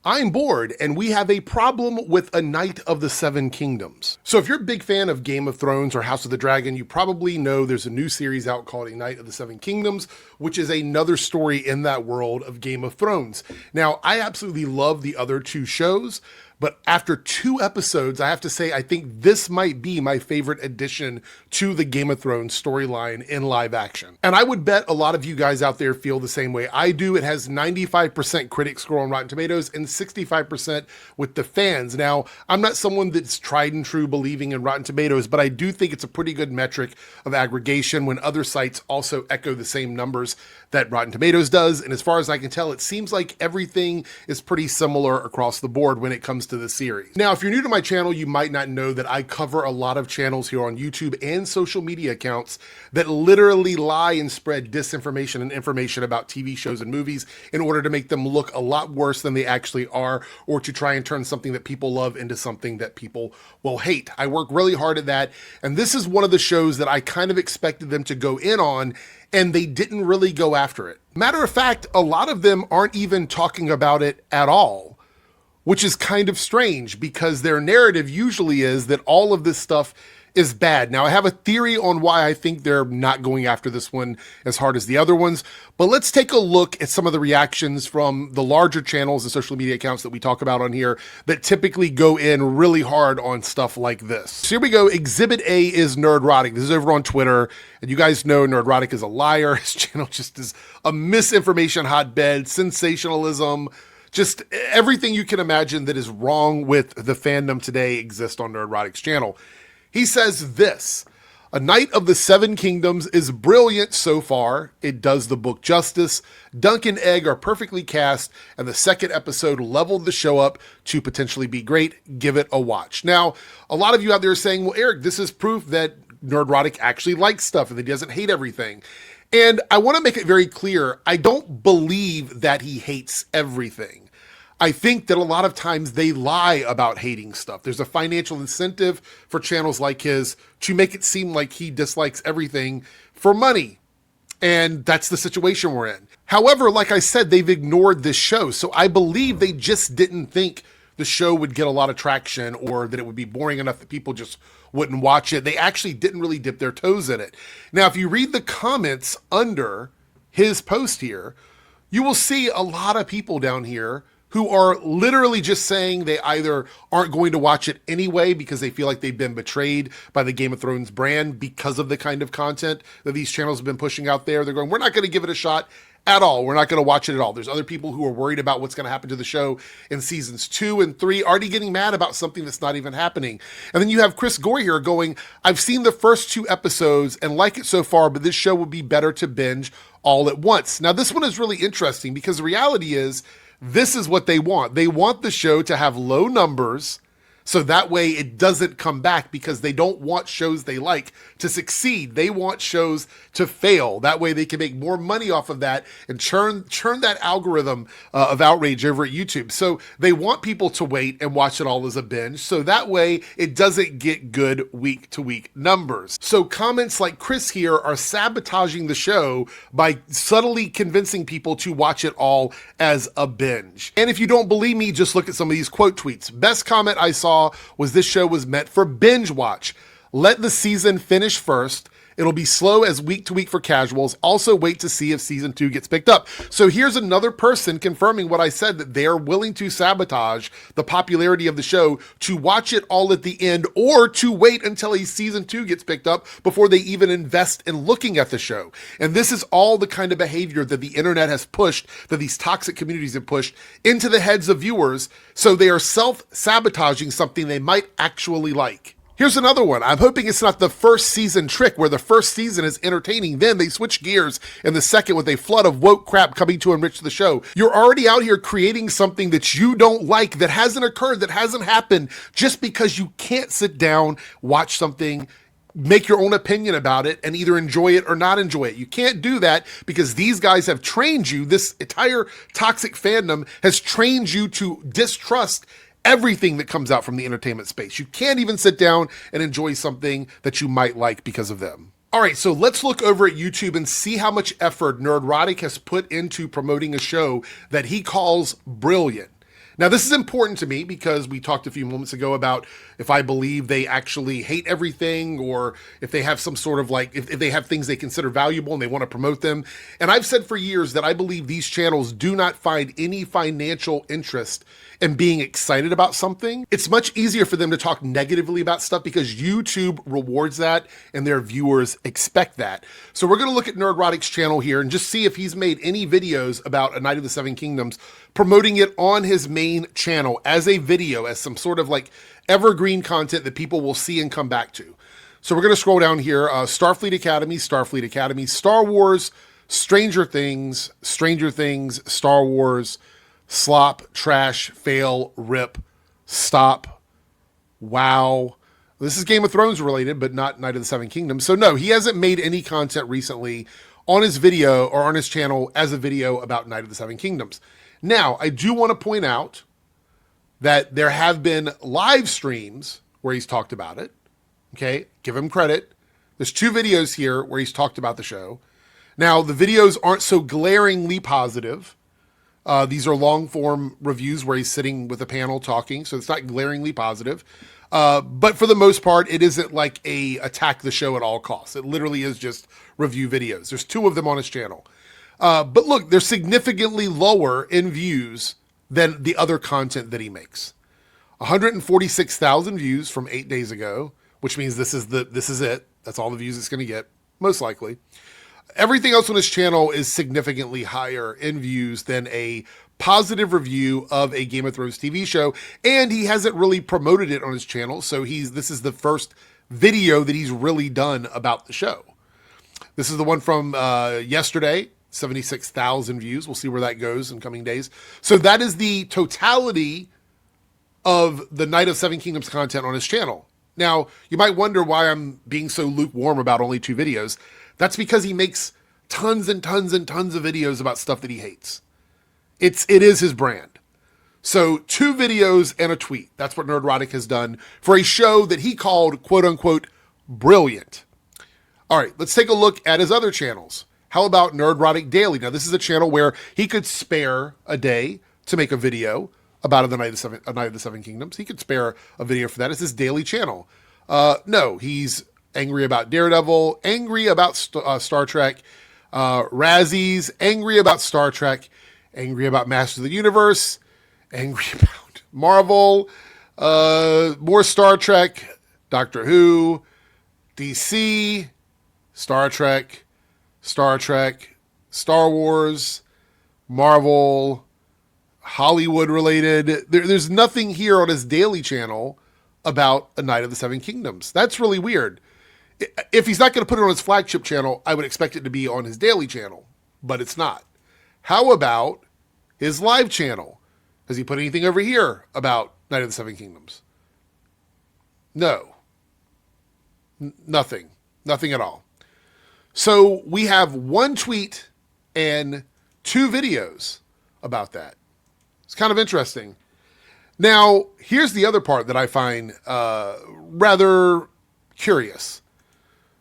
I'm bored, and we have a problem with A Knight of the Seven Kingdoms. So if you're a big fan of Game of Thrones or House of the Dragon, you probably know there's a new series out called A Knight of the Seven Kingdoms, which is another story in that world of Game of Thrones. Now, I absolutely love the other two shows, but after 2 episodes, I have to say, I think this might be my favorite addition to the Game of Thrones storyline in live action. And I would bet a lot of you guys out there feel the same way I do. It has 95% critic score on Rotten Tomatoes and 65% with the fans. Now, I'm not someone that's tried and true believing in Rotten Tomatoes, but I do think it's a pretty good metric of aggregation when other sites also echo the same numbers that Rotten Tomatoes does. And as far as I can tell, it seems like everything is pretty similar across the board when it comes to the series. Now, if you're new to my channel, you might not know that I cover a lot of channels here on YouTube and social media accounts that literally lie and spread disinformation and information about TV shows and movies in order to make them look a lot worse than they actually are, or to try and turn something that people love into something that people will hate. I work really hard at that, and this is one of the shows that I kind of expected them to go in on, and they didn't really go after it. Matter of fact, a lot of them aren't even talking about it at all, which is kind of strange because their narrative usually is that all of this stuff is bad. Now, I have a theory on why I think they're not going after this one as hard as the other ones, but let's take a look at some of the reactions from the larger channels and social media accounts that we talk about on here that typically go in really hard on stuff like this. So here we go. Exhibit A is Nerdrotic. This is over on Twitter, and you guys know Nerdrotic is a liar. His channel just is a misinformation hotbed, sensationalism, just everything you can imagine that is wrong with the fandom today exists on Nerdrotic's channel. He says this: A Knight of the Seven Kingdoms is brilliant so far. It does the book justice. Dunk and Egg are perfectly cast, and the second episode leveled the show up to potentially be great. Give it a watch. Now, a lot of you out there are saying, well, Eric, this is proof that Nerdrotic actually likes stuff and that he doesn't hate everything. And I want to make it very clear, I don't believe that he hates everything. I think that a lot of times they lie about hating stuff. There's a financial incentive for channels like his to make it seem like he dislikes everything for money. And that's the situation we're in. However, like I said, they've ignored this show. So I believe they just didn't think the show would get a lot of traction or that it would be boring enough that people just wouldn't watch it. They actually didn't really dip their toes in it. Now, if you read the comments under his post here, you will see a lot of people down here who are literally just saying they either aren't going to watch it anyway because they feel like they've been betrayed by the Game of Thrones brand because of the kind of content that these channels have been pushing out there. They're going, we're not going to give it a shot at all. We're not going to watch it at all. There's other people who are worried about what's going to happen to the show in seasons 2 and 3, already getting mad about something that's not even happening. And then you have Chris Gore here going, I've seen the first 2 episodes and like it so far, but this show would be better to binge all at once. Now, this one is really interesting because the reality is, this is what they want. They want the show to have low numbers so that way it doesn't come back because they don't want shows they like to succeed. They want shows to fail. That way they can make more money off of that and churn that algorithm of outrage over at YouTube. So they want people to wait and watch it all as a binge. So that way it doesn't get good week to week numbers. So comments like Chris here are sabotaging the show by subtly convincing people to watch it all as a binge. And if you don't believe me, just look at some of these quote tweets. Best comment I saw was this show was meant for binge watch. Let the season finish first. It'll be slow as week to week for casuals. Also wait to see if season 2 gets picked up. So here's another person confirming what I said, that they're willing to sabotage the popularity of the show to watch it all at the end or to wait until a season 2 gets picked up before they even invest in looking at the show. And this is all the kind of behavior that the internet has pushed, that these toxic communities have pushed into the heads of viewers. So they are self-sabotaging something they might actually like. Here's another one. I'm hoping it's not the first season trick where the first season is entertaining, then they switch gears in the second with a flood of woke crap coming to enrich the show. You're already out here creating something that you don't like, that hasn't occurred, that hasn't happened, just because you can't sit down, watch something, make your own opinion about it, and either enjoy it or not enjoy it. You can't do that because these guys have trained you, this entire toxic fandom has trained you to distrust everything that comes out from the entertainment space. You can't even sit down and enjoy something that you might like because of them. All right, so let's look over at YouTube and see how much effort Nerdrotic has put into promoting a show that he calls brilliant. Now, this is important to me because we talked a few moments ago about if I believe they actually hate everything, or if they have some sort of like, if they have things they consider valuable and they want to promote them. And I've said for years that I believe these channels do not find any financial interest in being excited about something. It's much easier for them to talk negatively about stuff because YouTube rewards that and their viewers expect that. So we're going to look at Nerdrotic's channel here and just see if he's made any videos about A Knight of the Seven Kingdoms, promoting it on his main channel as a video, as some sort of like evergreen content that people will see and come back to. So we're going to scroll down here. Starfleet Academy, Star Wars, Stranger Things, Star Wars, Slop, Trash, Fail, Rip, Stop, Wow. This is Game of Thrones related, but not Knight of the Seven Kingdoms. So no, he hasn't made any content recently on his video or on his channel as a video about Knight of the Seven Kingdoms. Now, I do want to point out that there have been live streams where he's talked about it. Okay, give him credit. There's 2 videos here where he's talked about the show. Now, the videos aren't so glaringly positive. These are long form reviews where he's sitting with a panel talking, so it's not glaringly positive. But for the most part, it isn't like a attack the show at all costs. It literally is just review videos. There's 2 of them on his channel. But look, they're significantly lower in views than the other content that he makes. 146,000 views from 8 days ago, which means this is it. That's all the views it's going to get, most likely. Everything else on his channel is significantly higher in views than a positive review of a Game of Thrones TV show, and he hasn't really promoted it on his channel, so this is the first video that he's really done about the show. This is the one from yesterday, 76,000 views. We'll see where that goes in coming days. So that is the totality of the Knight of Seven Kingdoms content on his channel. Now, you might wonder why I'm being so lukewarm about only 2 videos. That's because he makes tons and tons and tons of videos about stuff that he hates. It is his brand. So 2 videos and a tweet. That's what Nerdrotic has done for a show that he called, quote unquote, brilliant. All right, let's take a look at his other channels. How about Nerdrotic Daily? Now, this is a channel where he could spare a day to make a video about A Knight of the Seven Kingdoms. He could spare a video for that. It's his daily channel. No, he's angry about Daredevil, angry about Star Trek, Razzies, angry about Star Trek, angry about Masters of the Universe, angry about Marvel, more Star Trek, Doctor Who, DC, Star Trek, Star Wars, Marvel, Hollywood related. There's nothing here on his daily channel about A Knight of the Seven Kingdoms. That's really weird. If he's not going to put it on his flagship channel, I would expect it to be on his daily channel, but it's not. How about his live channel? Has he put anything over here about Knight of the Seven Kingdoms? No. Nothing. Nothing at all. So we have 1 tweet and 2 videos about that. It's kind of interesting. Now, here's the other part that I find rather curious.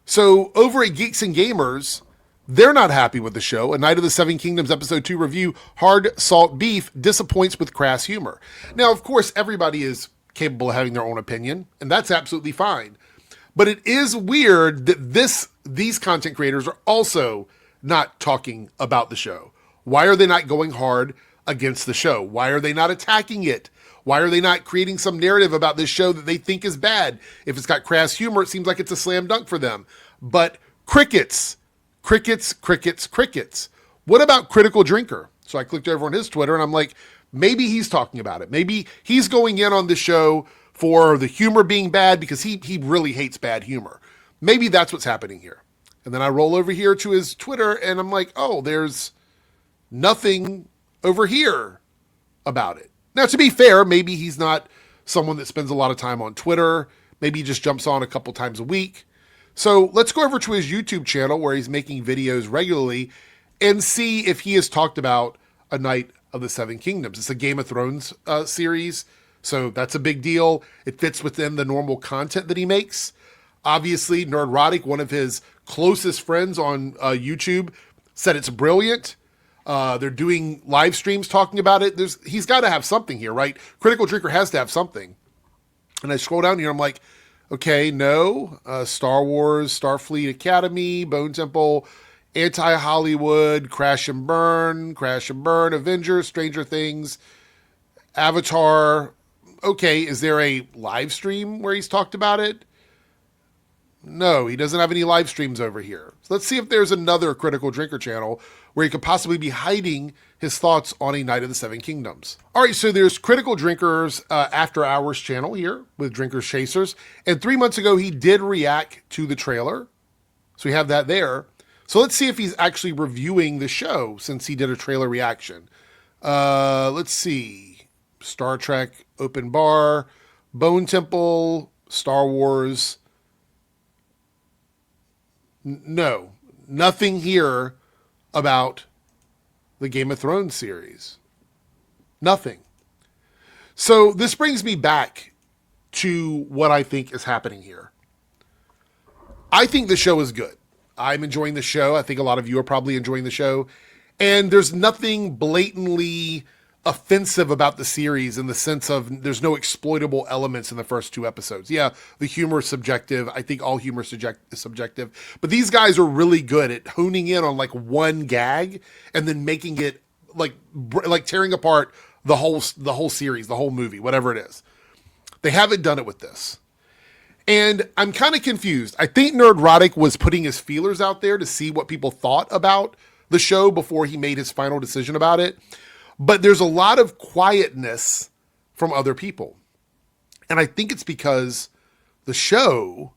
So over at Geeks and Gamers, they're not happy with the show. A Knight of the Seven Kingdoms Episode 2 review, Hard Salt Beef, disappoints with crass humor. Now, of course, everybody is capable of having their own opinion, and that's absolutely fine. But it is weird that these content creators are also not talking about the show. Why are they not going hard against the show? Why are they not attacking it? Why are they not creating some narrative about this show that they think is bad? If it's got crass humor, it seems like it's a slam dunk for them. But crickets. What about Critical Drinker? So I clicked over on his Twitter and I'm like, maybe he's talking about it. Maybe he's going in on the show for the humor being bad because he really hates bad humor. Maybe that's what's happening here. And then I roll over here to his Twitter and I'm like, oh, there's nothing over here about it. Now, to be fair, maybe he's not someone that spends a lot of time on Twitter. Maybe he just jumps on a couple times a week. So let's go over to his YouTube channel where he's making videos regularly and see if he has talked about A Knight of the Seven Kingdoms. It's a Game of Thrones series, so that's a big deal. It fits within the normal content that he makes. Obviously, Nerdrotic, one of his closest friends on YouTube, said it's brilliant. They're doing live streams talking about it. He's got to have something here, right? Critical Drinker has to have something. And I scroll down here, I'm like, okay, no. Star Wars, Starfleet Academy, Bone Temple, Anti-Hollywood, Crash and Burn, Avengers, Stranger Things, Avatar. Okay, is there a live stream where he's talked about it? No, he doesn't have any live streams over here. So let's see if there's another Critical Drinker channel where he could possibly be hiding his thoughts on A Knight of the Seven Kingdoms. All right, so there's Critical Drinker's After Hours channel here with Drinkers Chasers. And 3 months ago, he did react to the trailer. So we have that there. So let's see if he's actually reviewing the show since he did a trailer reaction. Let's see. Star Trek, Open Bar, Bone Temple, Star Wars. No, nothing here about the Game of Thrones series. Nothing. So this brings me back to what I think is happening here. I think the show is good. I'm enjoying the show. I think a lot of you are probably enjoying the show. And there's nothing blatantly offensive about the series in the sense of there's no exploitable elements in the first 2 episodes. Yeah, the humor is subjective. I think all humor is subjective. But these guys are really good at honing in on like one gag and then making it like tearing apart the whole series, the whole movie, whatever it is. They haven't done it with this. And I'm kind of confused. I think Nerdrotic was putting his feelers out there to see what people thought about the show before he made his final decision about it. But there's a lot of quietness from other people. And I think it's because the show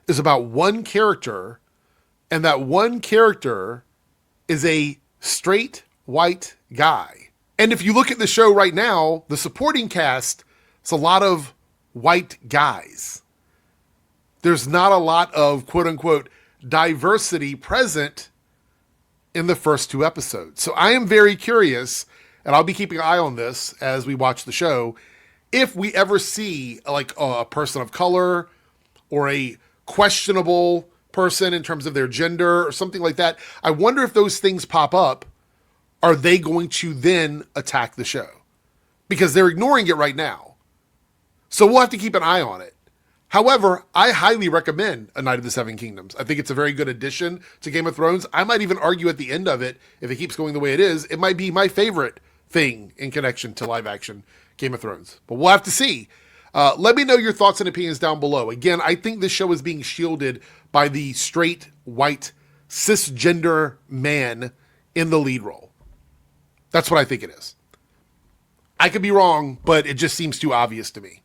is about one character, and that one character is a straight white guy. And if you look at the show right now, the supporting cast is a lot of white guys. There's not a lot of quote unquote diversity present in the first 2 episodes. So I am very curious, and I'll be keeping an eye on this as we watch the show, if we ever see like a person of color or a questionable person in terms of their gender or something like that. I wonder if those things pop up, are they going to then attack the show? Because they're ignoring it right now. So we'll have to keep an eye on it. However, I highly recommend A Knight of the Seven Kingdoms. I think it's a very good addition to Game of Thrones. I might even argue at the end of it, if it keeps going the way it is, it might be my favorite thing in connection to live action Game of Thrones. But we'll have to see. Let me know your thoughts and opinions down below. Again, I think this show is being shielded by the straight, white, cisgender man in the lead role. That's what I think it is. I could be wrong, but it just seems too obvious to me.